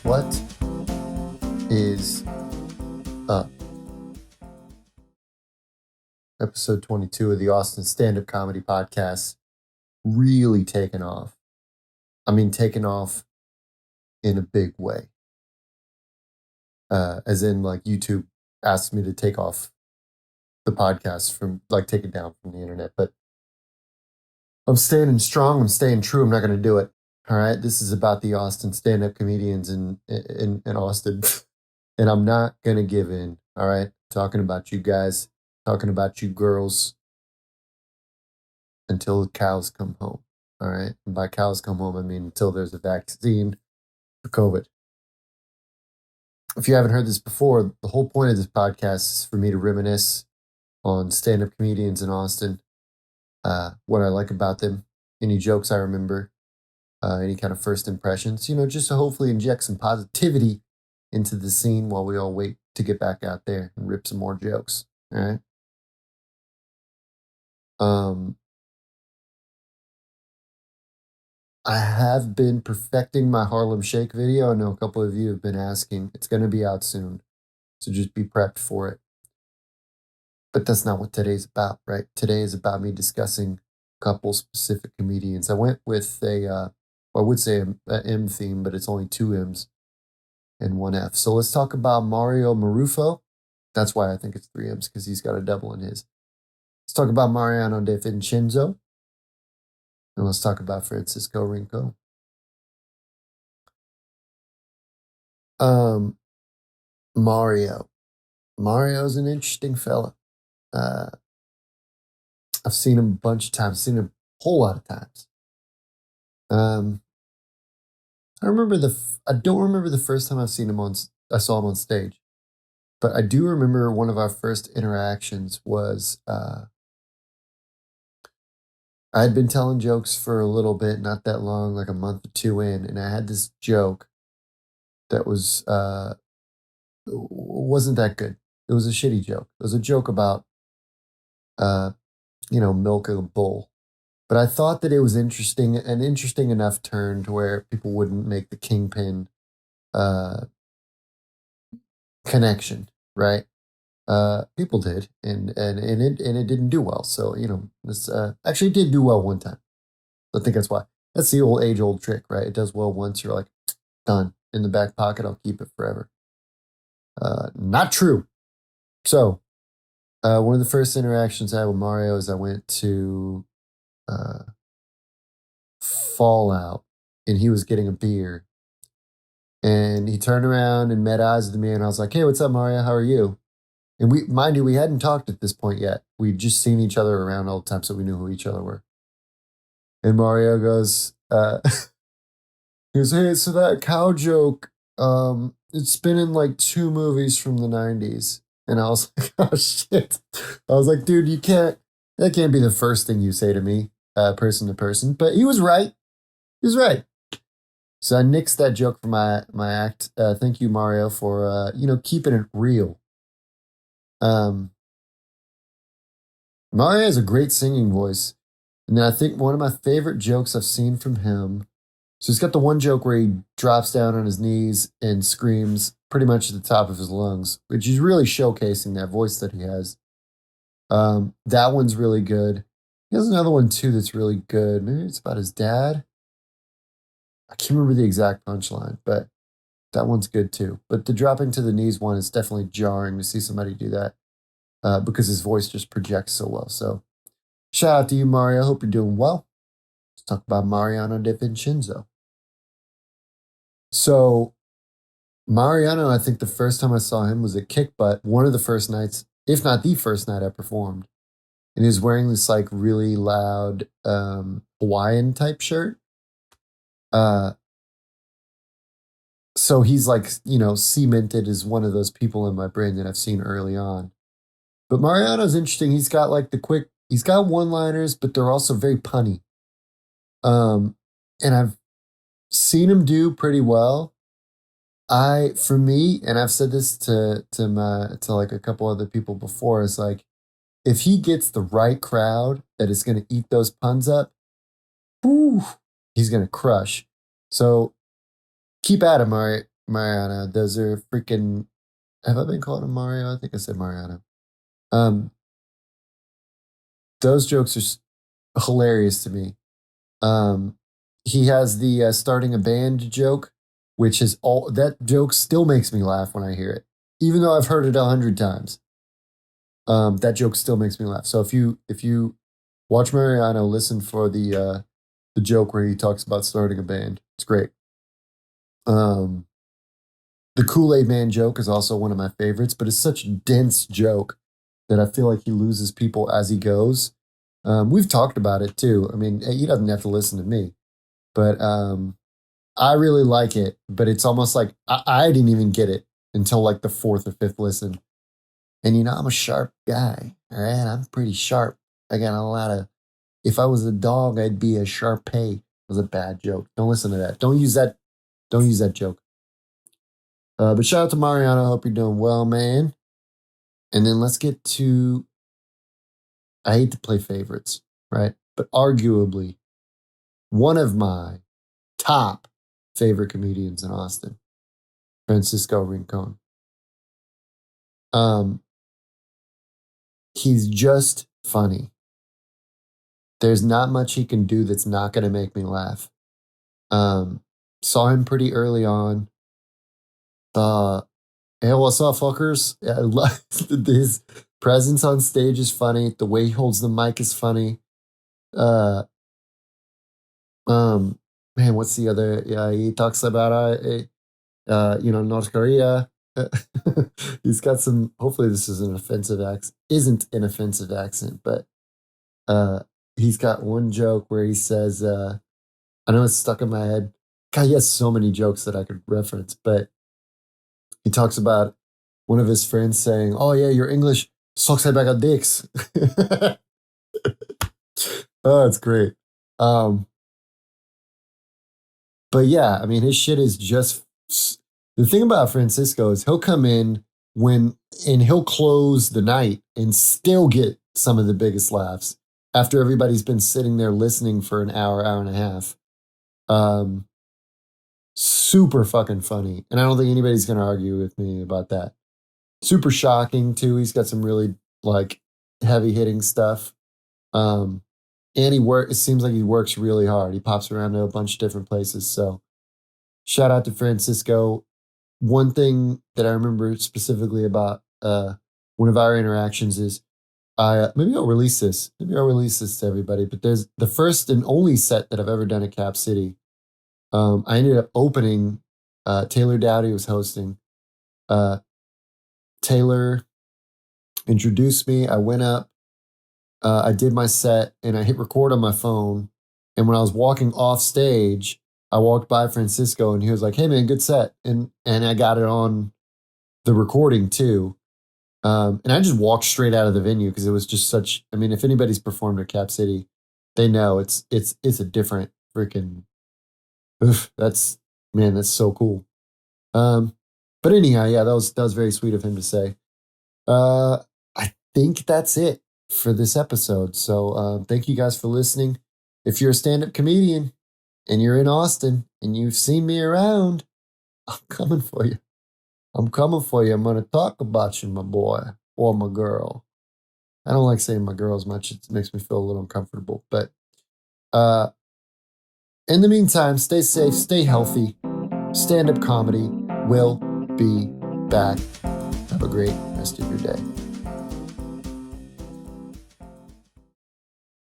What is up? Episode 22 of the Austin Stand-Up Comedy Podcast really taken off. I mean, taken off in a big way. As in, like, YouTube asked me to take off the podcast from, like, take it down from the internet. But I'm standing strong. I'm staying true. I'm not going to do it. All right. This is about the Austin stand-up comedians in Austin. And I'm not going to give in. All right. Talking about you guys, talking about you girls until the cows come home. All right. And by cows come home, I mean until there's a vaccine for COVID. If you haven't heard this before, the whole point of this podcast is for me to reminisce on stand-up comedians in Austin, what I like about them, any jokes I remember, any kind of first impressions, just to hopefully inject some positivity into the scene while we all wait to get back out there and rip some more jokes. All right. I have been perfecting my Harlem Shake video. I know a couple of you have been asking. It's going to be out soon, so just be prepped for it. But that's not what today's about, right? Today is about me discussing a couple specific comedians. I went with I would say an M theme, but it's only two M's and one F. So let's talk about Mario Marrufo. That's why I think it's three M's, because he's got a double in his. Let's talk about Mariano di Vincenzo. And let's talk about Francisco Rincon. Mario. Mario's an interesting fella. I've seen him a bunch of times. I've seen him a whole lot of times. I don't remember the first time I saw him on stage, but I do remember one of our first interactions was I had been telling jokes for a little bit, not that long, like a month or two in, and I had this joke that wasn't that good. It was a shitty joke. It was a joke about, milk a bull. But I thought that it was an interesting enough turn to where people wouldn't make the kingpin connection, right? People did, and it didn't do well. So this actually did do well one time. I think that's why. That's the age-old trick, right? It does well once. You're like, done, in the back pocket. I'll keep it forever. Not true. So, one of the first interactions I had with Mario is I went to Fallout, and he was getting a beer, and he turned around and met eyes with me, and I was like, "Hey, what's up, Mario? How are you?" And mind you, we hadn't talked at this point yet. We'd just seen each other around all the time, so we knew who each other were. And Mario goes, he goes, "Hey, so that cow joke, it's been in like 2 movies from the 90s. And I was like, oh shit. I was like, dude, that can't be the first thing you say to me, person to person. But he was right. He was right. So I nixed that joke from my act. Thank you, Mario, for, keeping it real. Mario has a great singing voice. And then I think one of my favorite jokes I've seen from him. So he's got the one joke where he drops down on his knees and screams pretty much at the top of his lungs, which is really showcasing that voice that he has. That one's really good. He has another one too that's really good. Maybe it's about his dad. I can't remember the exact punchline, but that one's good too. But the dropping to the knees one is definitely jarring to see somebody do that because his voice just projects so well. So shout out to you, Mario. I hope you're doing well. Let's talk about Mariano di Vincenzo. So Mariano, I think the first time I saw him was at Kick Butt, one of the first nights, if not the first night I performed. And he was wearing this like really loud Hawaiian type shirt. So he's like, cemented as one of those people in my brain that I've seen early on. But Mariano's interesting. He's got like he's got one-liners, but they're also very punny. And I've seen him do pretty well. For me, and I've said this to like a couple other people before, is like, if he gets the right crowd that is going to eat those puns up, he's going to crush. So keep at him, all right. Mariano. Those are freaking. Have I been called a Mario? I think I said Mariano. Um, those jokes are hilarious to me. Um, he has the starting a band joke, which is all that joke still makes me laugh when I hear it, even though I've heard it 100 times. That joke still makes me laugh. So if you watch Mariano, listen for the joke where he talks about starting a band. It's great. Um, the Kool-Aid Man joke is also one of my favorites, but it's such a dense joke that I feel like he loses people as he goes. We've talked about it too. I mean, he doesn't have to listen to me, but I really like it. But it's almost like I didn't even get it until like the fourth or fifth listen. And I'm a sharp guy. All right, I'm pretty sharp. I got a lot of. If I was a dog, I'd be a Shar-Pei. It was a bad joke. Don't listen to that. Don't use that. Don't use that joke. But shout out to Mariano. I hope you're doing well, man. And then let's get to. I hate to play favorites, right? But arguably, one of my top favorite comedians in Austin, Francisco Rincon. He's just funny. There's not much he can do that's not going to make me laugh. Saw him pretty early on. Hey, what's up, fuckers? His presence on stage is funny. The way he holds the mic is funny. Man, what's the other? Yeah, he talks about North Korea. He's got some. Hopefully, this is an offensive accent. Isn't an offensive accent, but he's got one joke where he says, "I know it's stuck in my head." God, he has so many jokes that I could reference, but he talks about one of his friends saying, "Oh yeah, your English sucks like a dicks." Oh, it's great. But yeah, I mean, his shit is just the thing about Francisco is he'll come in and he'll close the night and still get some of the biggest laughs after everybody's been sitting there listening for an hour, hour and a half. Super fucking funny. And I don't think anybody's going to argue with me about that. Super shocking too. He's got some really like heavy hitting stuff. And it seems like he works really hard. He pops around to a bunch of different places. So shout out to Francisco. One thing that I remember specifically about one of our interactions is maybe I'll release this. Maybe I'll release this to everybody. But there's the first and only set that I've ever done at Cap City. I ended up opening. Taylor Dowdy was hosting. Taylor introduced me. I went up. I did my set and I hit record on my phone. And when I was walking off stage, I walked by Francisco and he was like, "Hey man, good set." And I got it on the recording too. And I just walked straight out of the venue because it was just such. I mean, if anybody's performed at Cap City, they know it's a different freaking. That's so cool. But anyhow, yeah, that was very sweet of him to say. I think that's it for this episode. So thank you guys for listening. If you're a stand-up comedian and you're in Austin and you've seen me around, I'm coming for you. I'm coming for you. I'm going to talk about you, my boy or my girl. I don't like saying my girl as much. It makes me feel a little uncomfortable. But in the meantime, stay safe, stay healthy. Stand-up comedy will be back. Have a great rest of your day.